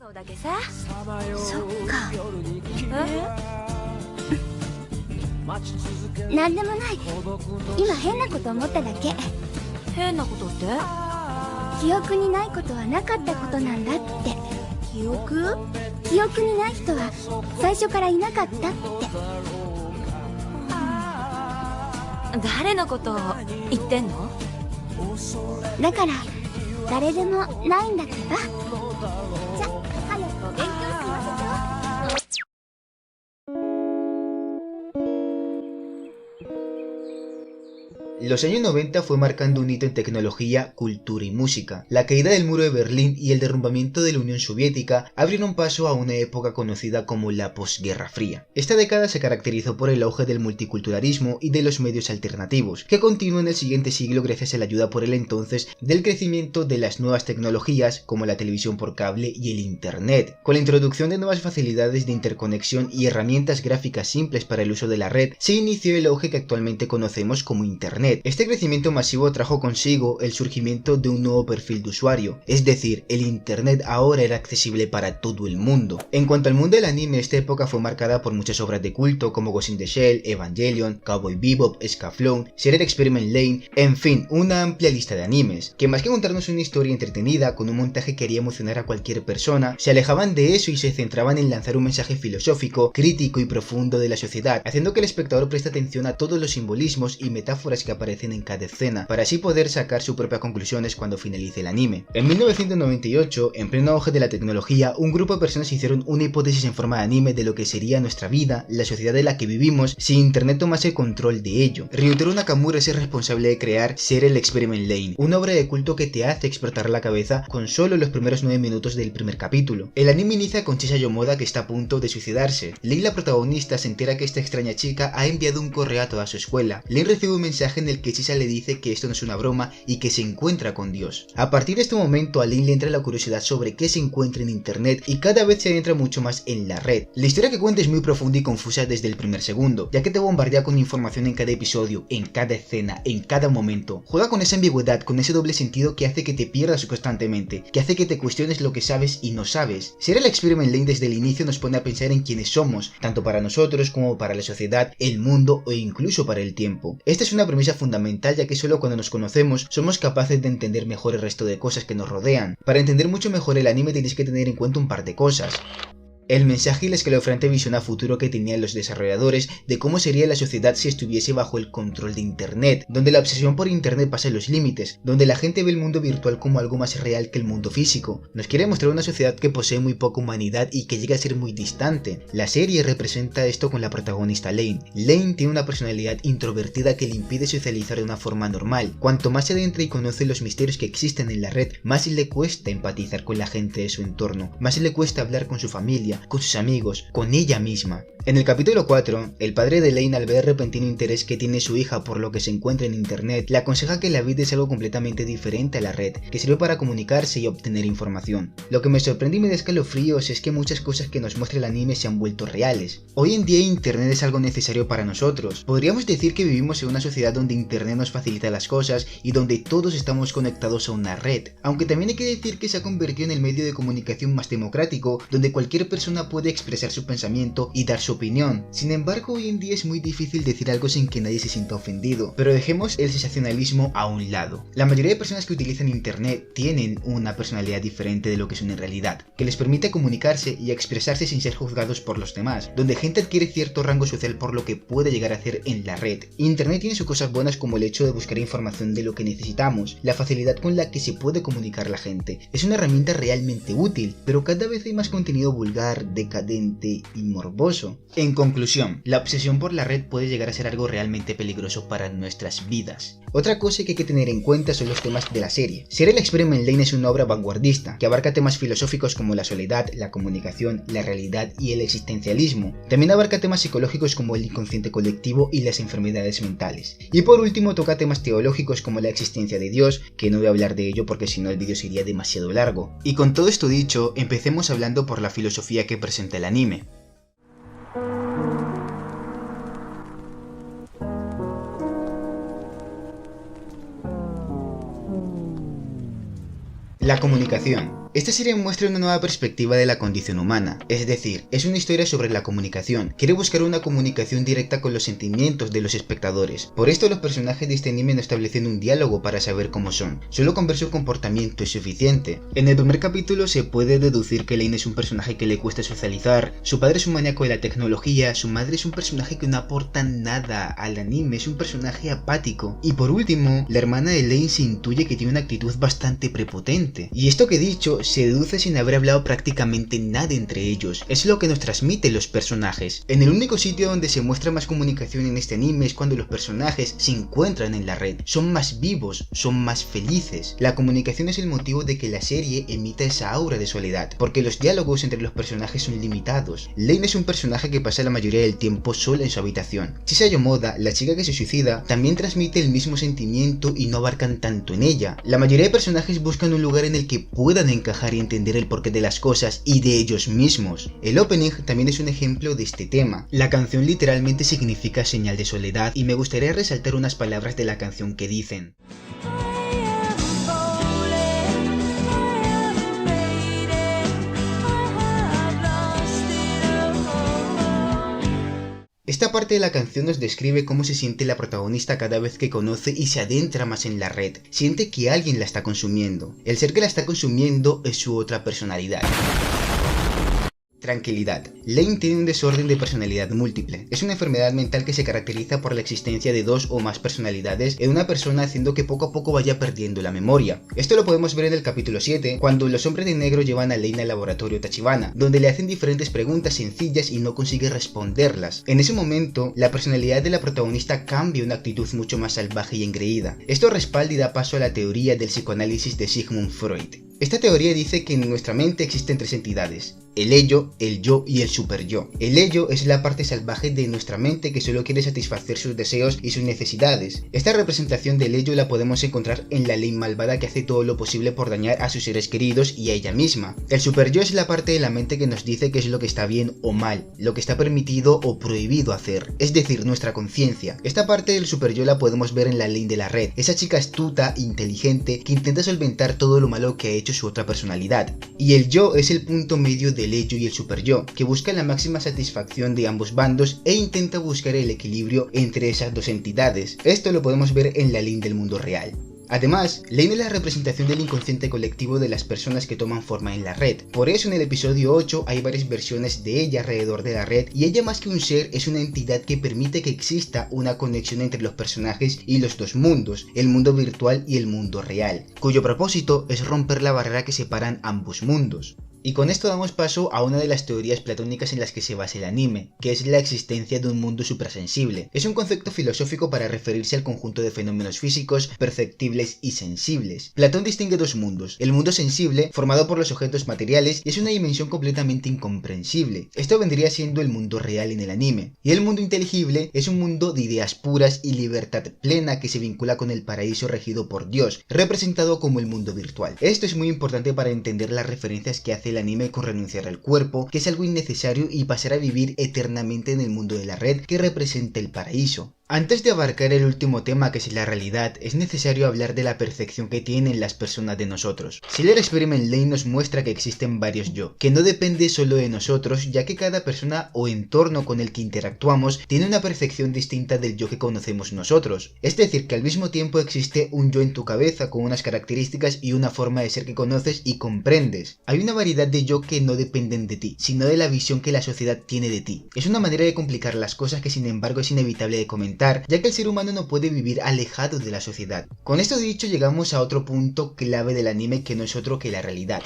そっか。なんでもない。今変なこと思っただけ。変なことって？記憶にないことはなかったことなんだって。記憶にない人は最初からいなかったって。誰のことを言ってんの？だから誰でもないんだってば。じゃ、早く勉強済ませて。Los años 90 fue marcando un hito en tecnología, cultura y música. La caída del muro de Berlín y el derrumbamiento de la Unión Soviética abrieron paso a una época conocida como la posguerra fría. Esta década se caracterizó por el auge del multiculturalismo y de los medios alternativos, que continuó en el siguiente siglo gracias a la ayuda por el entonces del crecimiento de las nuevas tecnologías como la televisión por cable y el internet. Con la introducción de nuevas facilidades de interconexión y herramientas gráficas simples para el uso de la red, se inició el auge que actualmente conocemos como internet. Este crecimiento masivo trajo consigo el surgimiento de un nuevo perfil de usuario, es decir, el internet ahora era accesible para todo el mundo. En cuanto al mundo del anime, esta época fue marcada por muchas obras de culto como Ghost in the Shell, Evangelion, Cowboy Bebop, Scaflón, Serial Experiment Lane, en fin, una amplia lista de animes, que más que contarnos una historia entretenida con un montaje que haría emocionar a cualquier persona, se alejaban de eso y se centraban en lanzar un mensaje filosófico, crítico y profundo de la sociedad, haciendo que el espectador preste atención a todos los simbolismos y metáforas que aparecen en cada escena, para así poder sacar sus propias conclusiones cuando finalice el anime. En 1998, en pleno auge de la tecnología, un grupo de personas hicieron una hipótesis en forma de anime de lo que sería nuestra vida, la sociedad en la que vivimos, si internet tomase control de ello. Ryutaro Nakamura es el responsable de crear Serial Experiment Lane, una obra de culto que te hace explotar la cabeza con solo los primeros 9 minutos del primer capítulo. El anime inicia con Chisa Yomoda, que está a punto de suicidarse. Lane, la protagonista, se entera que esta extraña chica ha enviado un correo a toda su escuela. Lane recibe un mensaje en el que Chisa le dice que esto no es una broma y que se encuentra con Dios. A partir de este momento a Lane le entra la curiosidad sobre qué se encuentra en internet y cada vez se adentra mucho más en la red. La historia que cuenta es muy profunda y confusa desde el primer segundo, ya que te bombardea con información en cada episodio, en cada escena, en cada momento. Juega con esa ambigüedad, con ese doble sentido que hace que te pierdas constantemente, que hace que te cuestiones lo que sabes y no sabes. Serial Experiment Lane desde el inicio nos pone a pensar en quiénes somos, tanto para nosotros como para la sociedad, el mundo o incluso para el tiempo. Esta es una premisa fundamental, ya que solo cuando nos conocemos somos capaces de entender mejor el resto de cosas que nos rodean. Para entender mucho mejor el anime tenéis que tener en cuenta un par de cosas. El mensaje y la escalofriante visión a futuro que tenían los desarrolladores de cómo sería la sociedad si estuviese bajo el control de internet, donde la obsesión por internet pasa los límites, donde la gente ve el mundo virtual como algo más real que el mundo físico. Nos quiere mostrar una sociedad que posee muy poca humanidad y que llega a ser muy distante. La serie representa esto con la protagonista Lane. Lane tiene una personalidad introvertida que le impide socializar de una forma normal. Cuanto más se adentra y conoce los misterios que existen en la red, más le cuesta empatizar con la gente de su entorno, más le cuesta hablar con su familia, con sus amigos, con ella misma. En el capítulo 4, el padre de Lane, al ver el repentino interés que tiene su hija por lo que se encuentra en internet, le aconseja que la vida es algo completamente diferente a la red, que sirve para comunicarse y obtener información. Lo que me sorprende y me da escalofríos es que muchas cosas que nos muestra el anime se han vuelto reales. Hoy en día internet es algo necesario para nosotros. Podríamos decir que vivimos en una sociedad donde internet nos facilita las cosas y donde todos estamos conectados a una red. Aunque también hay que decir que se ha convertido en el medio de comunicación más democrático, donde cualquier persona puede expresar su pensamiento y dar su opinión. Sin embargo, hoy en día es muy difícil decir algo sin que nadie se sienta ofendido, pero dejemos el sensacionalismo a un lado. La mayoría de personas que utilizan internet tienen una personalidad diferente de lo que son en realidad, que les permite comunicarse y expresarse sin ser juzgados por los demás, donde gente adquiere cierto rango social por lo que puede llegar a hacer en la red. Internet tiene sus cosas buenas, como el hecho de buscar información de lo que necesitamos, la facilidad con la que se puede comunicar la gente. Es una herramienta realmente útil, pero cada vez hay más contenido vulgar, decadente y morboso. En conclusión, la obsesión por la red puede llegar a ser algo realmente peligroso para nuestras vidas. Otra cosa que hay que tener en cuenta son los temas de la serie. Serial Experiment Lane es una obra vanguardista que abarca temas filosóficos como la soledad, la comunicación, la realidad y el existencialismo. También abarca temas psicológicos como el inconsciente colectivo y las enfermedades mentales. Y por último toca temas teológicos como la existencia de Dios, que no voy a hablar de ello porque si no el vídeo sería demasiado largo. Y con todo esto dicho, empecemos hablando por la filosofía que presenta el anime. La comunicación. Esta serie muestra una nueva perspectiva de la condición humana, es decir, es una historia sobre la comunicación. Quiere buscar una comunicación directa con los sentimientos de los espectadores. Por esto los personajes de este anime no establecen un diálogo para saber cómo son, solo con ver su comportamiento es suficiente. En el primer capítulo se puede deducir que Lane es un personaje que le cuesta socializar, su padre es un maníaco de la tecnología, su madre es un personaje que no aporta nada al anime, es un personaje apático. Y por último, la hermana de Lane se intuye que tiene una actitud bastante prepotente. Y esto que he dicho se deduce sin haber hablado prácticamente nada entre ellos, es lo que nos transmiten los personajes. En el único sitio donde se muestra más comunicación en este anime es cuando los personajes se encuentran en la red, son más vivos, son más felices. La comunicación es el motivo de que la serie emita esa aura de soledad, porque los diálogos entre los personajes son limitados. Lane es un personaje que pasa la mayoría del tiempo sola en su habitación. Chisa Yomoda, la chica que se suicida, también transmite el mismo sentimiento y no abarcan tanto en ella. La mayoría de personajes buscan un lugar en el que puedan encajar y entender el porqué de las cosas y de ellos mismos. El opening también es un ejemplo de este tema. La canción literalmente significa señal de soledad y me gustaría resaltar unas palabras de la canción que dicen: Esta parte de la canción nos describe cómo se siente la protagonista cada vez que conoce y se adentra más en la red. Siente que alguien la está consumiendo. El ser que la está consumiendo es su otra personalidad. Tranquilidad. Lane tiene un desorden de personalidad múltiple. Es una enfermedad mental que se caracteriza por la existencia de dos o más personalidades en una persona, haciendo que poco a poco vaya perdiendo la memoria. Esto lo podemos ver en el capítulo 7, cuando los hombres de negro llevan a Lane al laboratorio Tachibana, donde le hacen diferentes preguntas sencillas y no consigue responderlas. En ese momento, la personalidad de la protagonista cambia a una actitud mucho más salvaje y engreída. Esto respalda y da paso a la teoría del psicoanálisis de Sigmund Freud. Esta teoría dice que en nuestra mente existen tres entidades: el ello, el yo y el superyo. El ello es la parte salvaje de nuestra mente que solo quiere satisfacer sus deseos y sus necesidades. Esta representación del ello la podemos encontrar en la Lane malvada que hace todo lo posible por dañar a sus seres queridos y a ella misma. El superyo es la parte de la mente que nos dice qué es lo que está bien o mal, lo que está permitido o prohibido hacer, es decir, nuestra conciencia. Esta parte del superyo la podemos ver en la Lane de la red, esa chica astuta, inteligente, que intenta solventar todo lo malo que ha hecho su otra personalidad. Y el yo es el punto medio del ello y el superyo, que busca la máxima satisfacción de ambos bandos e intenta buscar el equilibrio entre esas dos entidades. Esto lo podemos ver en la Lane del mundo real. Además, Lane es la representación del inconsciente colectivo de las personas que toman forma en la red. Por eso en el episodio 8 hay varias versiones de ella alrededor de la red, y ella más que un ser es una entidad que permite que exista una conexión entre los personajes y los dos mundos, el mundo virtual y el mundo real, cuyo propósito es romper la barrera que separan ambos mundos. Y con esto damos paso a una de las teorías platónicas en las que se basa el anime, que es la existencia de un mundo suprasensible. Es un concepto filosófico para referirse al conjunto de fenómenos físicos, perceptibles y sensibles. Platón distingue dos mundos: el mundo sensible, formado por los objetos materiales, y es una dimensión completamente incomprensible. Esto vendría siendo el mundo real en el anime. Y el mundo inteligible es un mundo de ideas puras y libertad plena que se vincula con el paraíso regido por Dios, representado como el mundo virtual. Esto es muy importante para entender las referencias que hace el anime con renunciar al cuerpo, que es algo innecesario, y pasar a vivir eternamente en el mundo de la red, que representa el paraíso. Antes de abarcar el último tema, que es la realidad, es necesario hablar de la percepción que tienen las personas de nosotros. Silver Experiment Lane nos muestra que existen varios yo, que no depende solo de nosotros, ya que cada persona o entorno con el que interactuamos tiene una percepción distinta del yo que conocemos nosotros. Es decir, que al mismo tiempo existe un yo en tu cabeza con unas características y una forma de ser que conoces y comprendes. Hay una variedad de yo que no dependen de ti, sino de la visión que la sociedad tiene de ti. Es una manera de complicar las cosas que sin embargo es inevitable de comentar, ya que el ser humano no puede vivir alejado de la sociedad. Con esto dicho, llegamos a otro punto clave del anime, que no es otro que la realidad.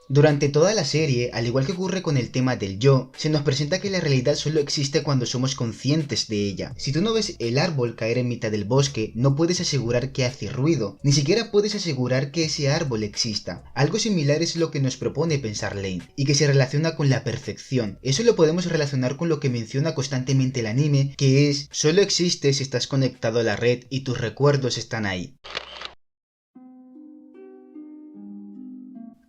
Durante toda la serie, al igual que ocurre con el tema del yo, se nos presenta que la realidad solo existe cuando somos conscientes de ella. Si tú no ves el árbol caer en mitad del bosque, no puedes asegurar que hace ruido, ni siquiera puedes asegurar que ese árbol exista. Algo similar es lo que nos propone pensar Lane, y que se relaciona con la perfección. Eso lo podemos relacionar con lo que menciona constantemente el anime, que es: solo existes si estás conectado a la red y tus recuerdos están ahí.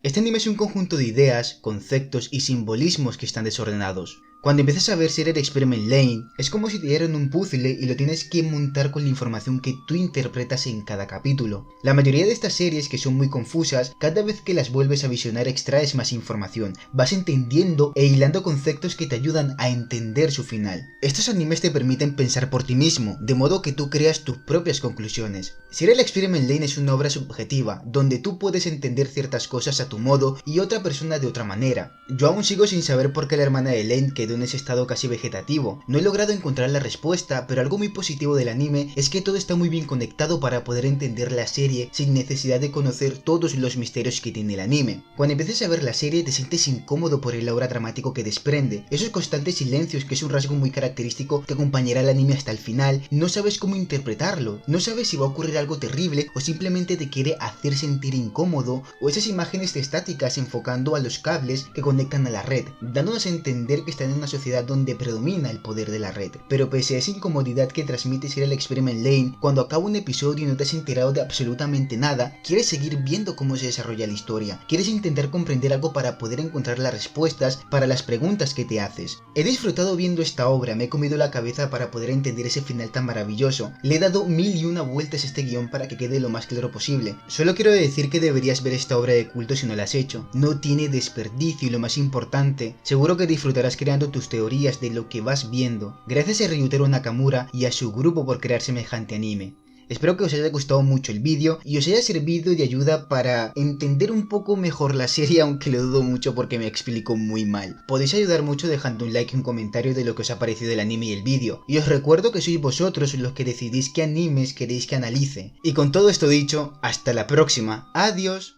Este anime es un conjunto de ideas, conceptos y simbolismos que están desordenados. Cuando empiezas a ver Serial Experiment Lane, es como si te dieran un puzzle y lo tienes que montar con la información que tú interpretas en cada capítulo. La mayoría de estas series, que son muy confusas, cada vez que las vuelves a visionar extraes más información, vas entendiendo e hilando conceptos que te ayudan a entender su final. Estos animes te permiten pensar por ti mismo, de modo que tú creas tus propias conclusiones. Serial Experiment Lane es una obra subjetiva, donde tú puedes entender ciertas cosas a tu modo y otra persona de otra manera. Yo aún sigo sin saber por qué la hermana de Lane quedó en ese estado casi vegetativo. No he logrado encontrar la respuesta, pero algo muy positivo del anime es que todo está muy bien conectado para poder entender la serie sin necesidad de conocer todos los misterios que tiene el anime. Cuando empieces a ver la serie te sientes incómodo por el aura dramático que desprende, esos constantes silencios que es un rasgo muy característico que acompañará al anime hasta el final. No sabes cómo interpretarlo, no sabes si va a ocurrir algo terrible o simplemente te quiere hacer sentir incómodo, o esas imágenes estáticas enfocando a los cables que conectan a la red, dándonos a entender que están en una sociedad donde predomina el poder de la red. Pero pese a esa incomodidad que transmite Serial Experiment Lane, cuando acaba un episodio y no te has enterado de absolutamente nada, quieres seguir viendo cómo se desarrolla la historia, quieres intentar comprender algo para poder encontrar las respuestas para las preguntas que te haces. He disfrutado viendo esta obra, me he comido la cabeza para poder entender ese final tan maravilloso, le he dado 1001 vueltas a este guión para que quede lo más claro posible. Solo quiero decir que deberías ver esta obra de culto si no la has hecho, no tiene desperdicio y lo más importante, seguro que disfrutarás creando tus teorías de lo que vas viendo. Gracias a Ryutaro Nakamura y a su grupo por crear semejante anime. Espero que os haya gustado mucho el vídeo y os haya servido de ayuda para entender un poco mejor la serie, aunque lo dudo mucho porque me explico muy mal. Podéis ayudar mucho dejando un like y un comentario de lo que os ha parecido el anime y el vídeo. Y os recuerdo que sois vosotros los que decidís qué animes queréis que analice. Y con todo esto dicho, hasta la próxima. Adiós.